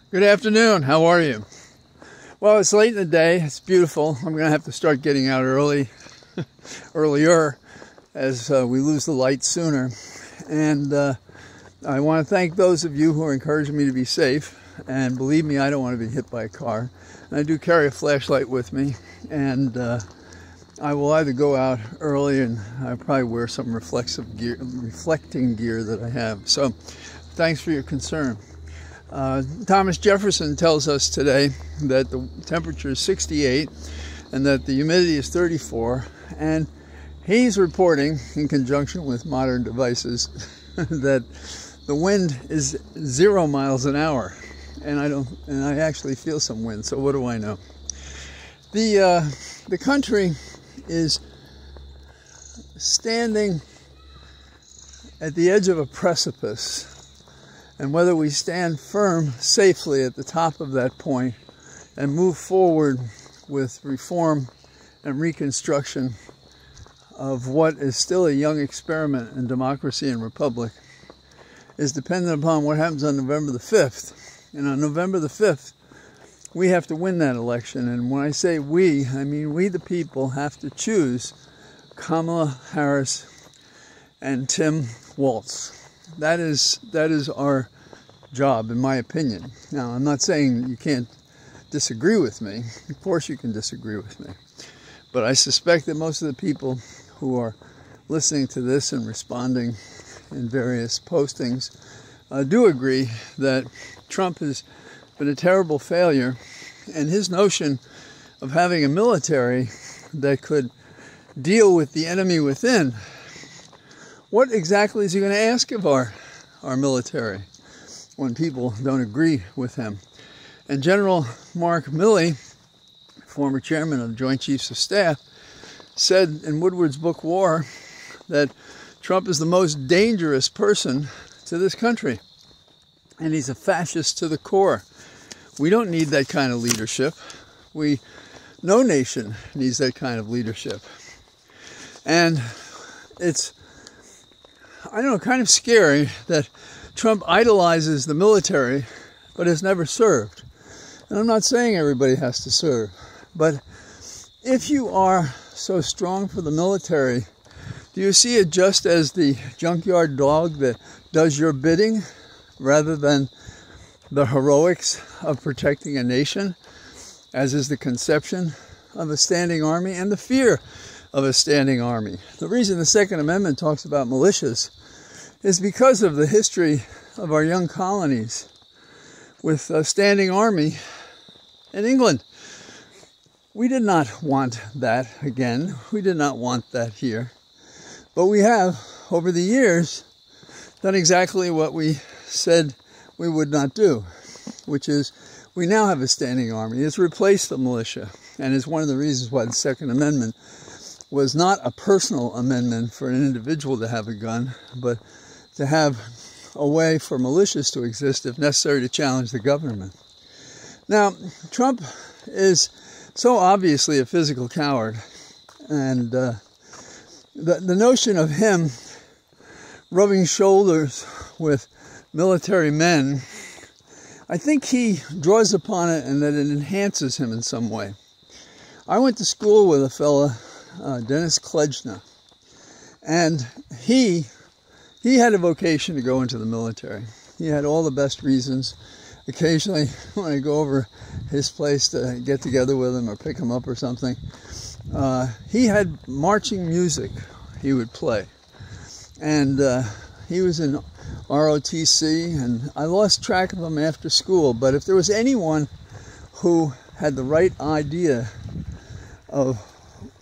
Good afternoon. How are you? Well, it's late in the day. It's beautiful. I'm going to have to start getting out earlier, as we lose the light sooner. And I want to thank those of you who are encouraging me to be safe. And believe me, I don't want to be hit by a car. And I do carry a flashlight with me. And I will either go out early, and I'll probably wear some reflecting gear that I have. So thanks for your concern. Thomas Jefferson tells us today that the temperature is 68 and that the humidity is 34, and he's reporting, in conjunction with modern devices, that the wind is 0 miles an hour, and I actually feel some wind. So what do I know? The country is standing at the edge of a precipice. And whether we stand firm safely at the top of that point and move forward with reform and reconstruction of what is still a young experiment in democracy and republic is dependent upon what happens on November the 5th. And on November the 5th, we have to win that election. And when I say we, I mean we the people have to choose Kamala Harris and Tim Walz. That is our job, in my opinion. Now, I'm not saying you can't disagree with me. Of course you can disagree with me. But I suspect that most of the people who are listening to this and responding in various postings do agree that Trump has been a terrible failure, and his notion of having a military that could deal with the enemy within. What exactly is he going to ask of our military when people don't agree with him? And General Mark Milley, former chairman of the Joint Chiefs of Staff, said in Woodward's book War that Trump is the most dangerous person to this country. And he's a fascist to the core. We don't need that kind of leadership. No nation needs that kind of leadership. And it's, I don't know, kind of scary that Trump idolizes the military, but has never served. And I'm not saying everybody has to serve, but if you are so strong for the military, do you see it just as the junkyard dog that does your bidding rather than the heroics of protecting a nation, as is the conception of a standing army and the fear of a standing army? The reason the Second Amendment talks about militias is because of the history of our young colonies with a standing army in England. We did not want that again. We did not want that here. But we have, over the years, done exactly what we said we would not do, which is we now have a standing army. It's replaced the militia, and is one of the reasons why the Second Amendment was not a personal amendment for an individual to have a gun, but to have a way for militias to exist if necessary to challenge the government. Now, Trump is so obviously a physical coward, and the notion of him rubbing shoulders with military men, I think he draws upon it and that it enhances him in some way. I went to school with a fella, Dennis Klejna, and he had a vocation to go into the military. He had all the best reasons. Occasionally, when I go over his place to get together with him or pick him up or something, he had marching music he would play. And he was in ROTC, and I lost track of him after school. But if there was anyone who had the right idea of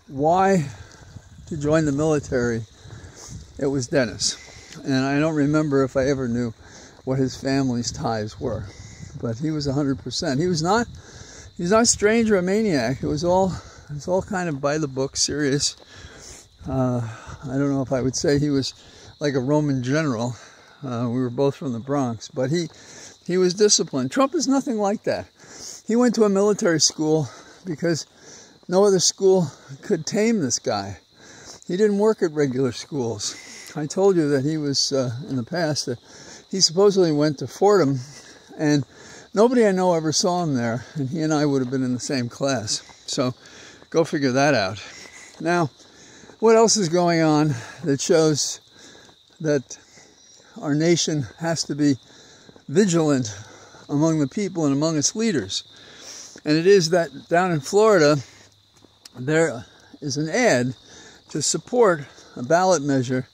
why to join the military, it was Dennis. And I don't remember if I ever knew what his family's ties were, but he was 100%. He's not strange or a maniac. It was all kind of by the book, serious. I don't know if I would say he was like a Roman general. We were both from the Bronx, but he was disciplined. Trump is nothing like that. He went to a military school because no other school could tame this guy. He didn't work at regular schools. I told you that he was, in the past, that he supposedly went to Fordham, and Nobody I know ever saw him there, and he and I would have been in the same class. So go figure that out. Now, what else is going on that shows that our nation has to be vigilant among the people and among its leaders? And it is that down in Florida, there is an ad to support a ballot measure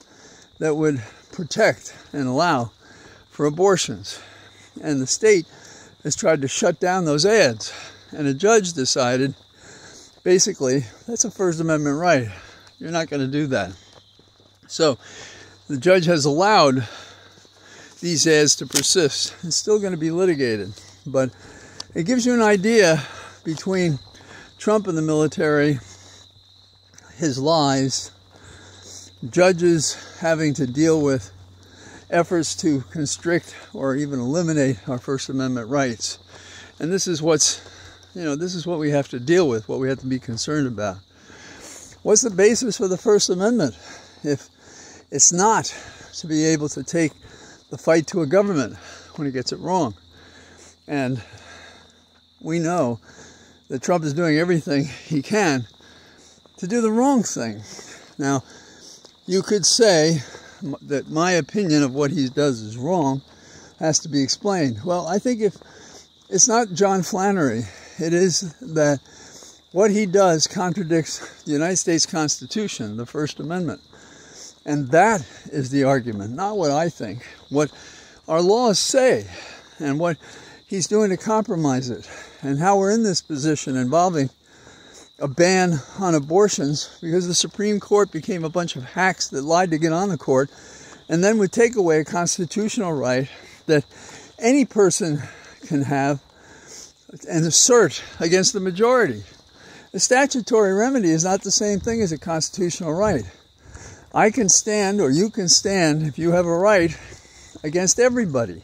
that would protect and allow for abortions. And the state has tried to shut down those ads. And a judge decided, basically, that's a First Amendment right. You're not going to do that. So the judge has allowed these ads to persist. It's still going to be litigated. But it gives you an idea between Trump and the military, his lies, judges having to deal with efforts to constrict or even eliminate our First Amendment rights. And this is this is what we have to deal with, what we have to be concerned about. What's the basis for the First Amendment if it's not to be able to take the fight to a government when it gets it wrong? And we know that Trump is doing everything he can to do the wrong thing. Now, you could say that my opinion of what he does is wrong has to be explained. Well, I think if it's not John Flannery, it is that what he does contradicts the United States Constitution, the First Amendment. And that is the argument, not what I think, what our laws say, and what he's doing to compromise it, and how we're in this position involving a ban on abortions because the Supreme Court became a bunch of hacks that lied to get on the court and then would take away a constitutional right that any person can have and assert against the majority. The statutory remedy is not the same thing as a constitutional right. I can stand, or you can stand, if you have a right, against everybody.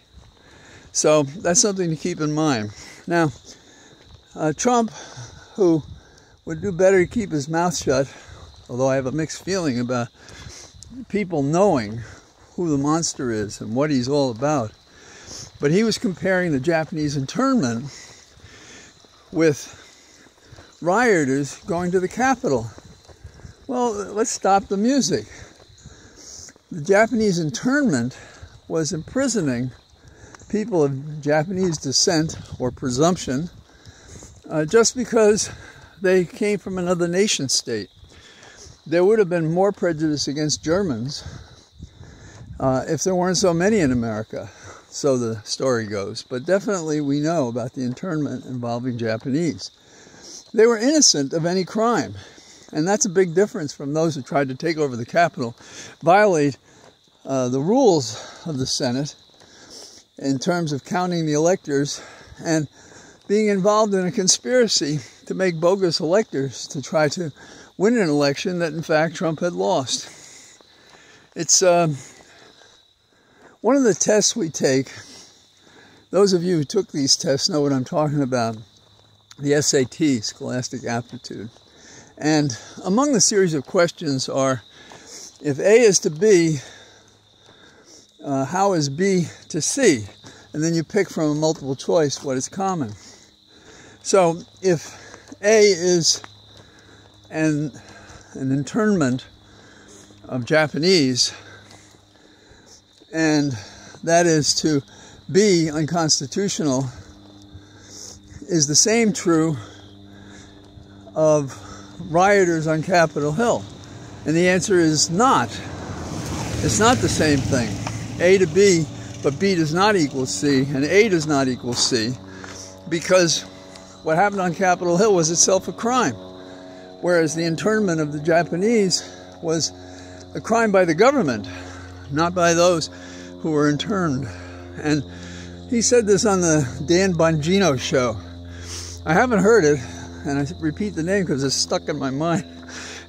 So that's something to keep in mind. Now, Trump, who would do better to keep his mouth shut, although I have a mixed feeling about people knowing who the monster is and what he's all about. But he was comparing the Japanese internment with rioters going to the Capitol. Well, let's stop the music. The Japanese internment was imprisoning people of Japanese descent or presumption just because they came from another nation state. There would have been more prejudice against Germans if there weren't so many in America, so the story goes. But definitely we know about the internment involving Japanese. They were innocent of any crime, and that's a big difference from those who tried to take over the Capitol, violate the rules of the Senate in terms of counting the electors, and being involved in a conspiracy to make bogus electors to try to win an election that, in fact, Trump had lost. It's one of the tests we take. Those of you who took these tests know what I'm talking about. The SAT, Scholastic Aptitude. And among the series of questions are, if A is to B, how is B to C? And then you pick from a multiple choice what is common. So if A is an internment of Japanese, and that is to be unconstitutional, is the same true of rioters on Capitol Hill? And the answer is not. It's not the same thing. A to B, but B does not equal C, and A does not equal C, because what happened on Capitol Hill was itself a crime, whereas the internment of the Japanese was a crime by the government, not by those who were interned. And he said this on the Dan Bongino show. I haven't heard it, and I repeat the name because it's stuck in my mind.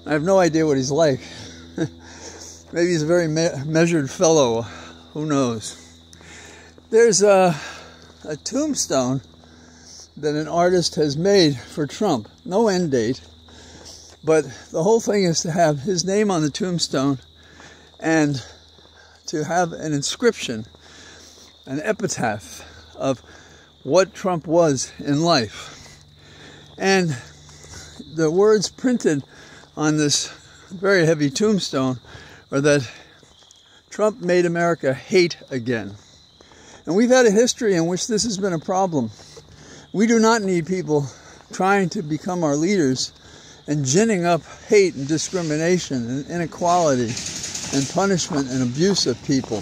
I have no idea what he's like. Maybe he's a very measured fellow. Who knows? There's a tombstone that an artist has made for Trump. No end date. But the whole thing is to have his name on the tombstone and to have an inscription, an epitaph of what Trump was in life. And the words printed on this very heavy tombstone are that Trump made America hate again. And we've had a history in which this has been a problem. We do not need people trying to become our leaders and ginning up hate and discrimination and inequality and punishment and abuse of people.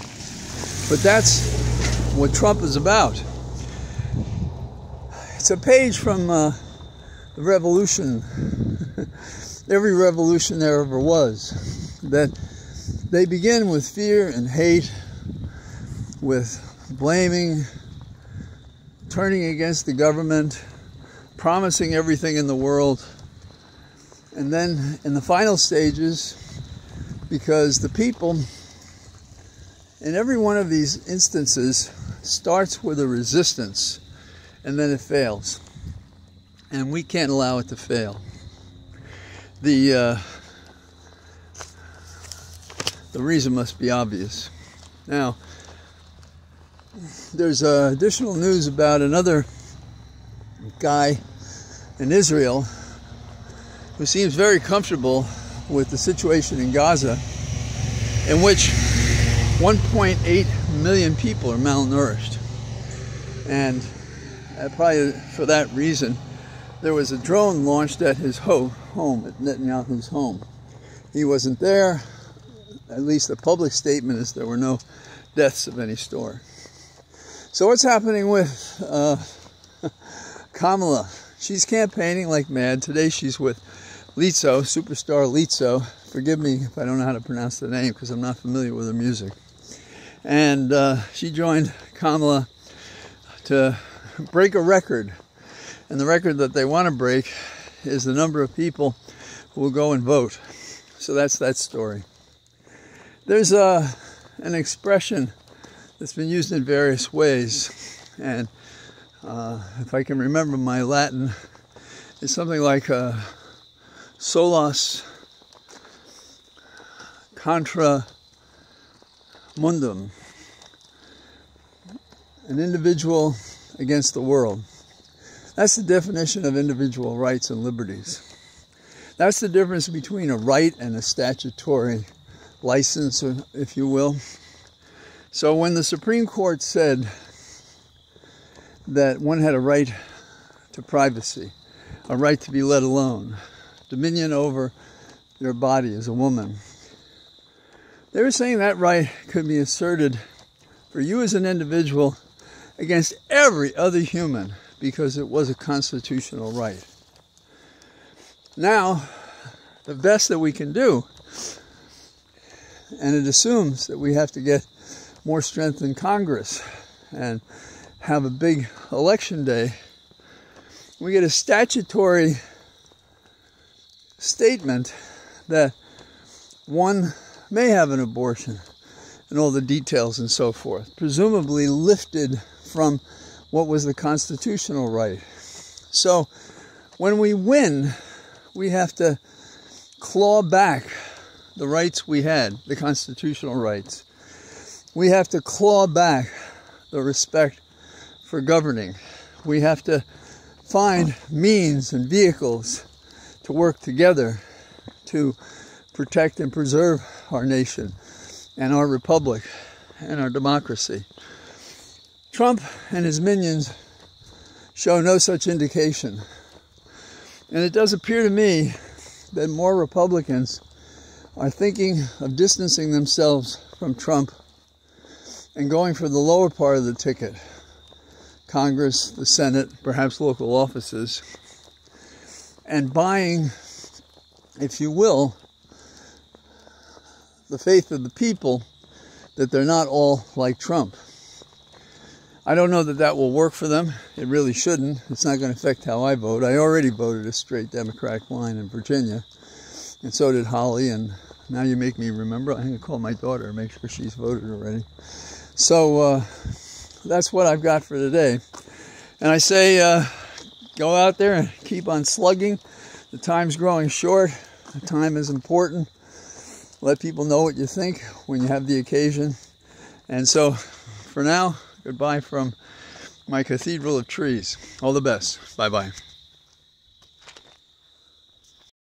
But that's what Trump is about. It's a page from the revolution, every revolution there ever was, that they begin with fear and hate, with blaming, turning against the government, promising everything in the world, and then in the final stages, because the people in every one of these instances starts with a resistance and then it fails. And we can't allow it to fail. The reason must be obvious. Now, there's additional news about another guy in Israel who seems very comfortable with the situation in Gaza, in which 1.8 million people are malnourished. And probably for that reason, there was a drone launched at his home, at Netanyahu's home. He wasn't there. At least the public statement is there were no deaths of any sort. So what's happening with Kamala? She's campaigning like mad. Today she's with Lizzo, superstar Lizzo. Forgive me if I don't know how to pronounce the name because I'm not familiar with her music. And she joined Kamala to break a record. And the record that they want to break is the number of people who will go and vote. So that's that story. There's an expression that's been used in various ways. And if I can remember my Latin, it's something like solus contra mundum. An individual against the world. That's the definition of individual rights and liberties. That's the difference between a right and a statutory license, if you will. So when the Supreme Court said that one had a right to privacy, a right to be let alone, dominion over your body as a woman, they were saying that right could be asserted for you as an individual against every other human because it was a constitutional right. Now, the best that we can do, and it assumes that we have to get more strength in Congress and have a big election day, we get a statutory statement that one may have an abortion and all the details and so forth, presumably lifted from what was the constitutional right. So when we win, we have to claw back the rights we had, the constitutional rights. We have to claw back the respect for governing. We have to find means and vehicles to work together to protect and preserve our nation and our republic and our democracy. Trump and his minions show no such indication. And it does appear to me that more Republicans are thinking of distancing themselves from Trump and going for the lower part of the ticket. Congress, the Senate, perhaps local offices, and buying, if you will, the faith of the people that they're not all like Trump. I don't know that that will work for them. It really shouldn't. It's not going to affect how I vote. I already voted a straight Democratic line in Virginia, and so did Holly, and now you make me remember. I'm going to call my daughter and make sure she's voted already. So that's what I've got for today. And I say go out there and keep on slugging. The time's growing short. The time is important. Let people know what you think when you have the occasion. And so for now, goodbye from my cathedral of trees. All the best. Bye-bye.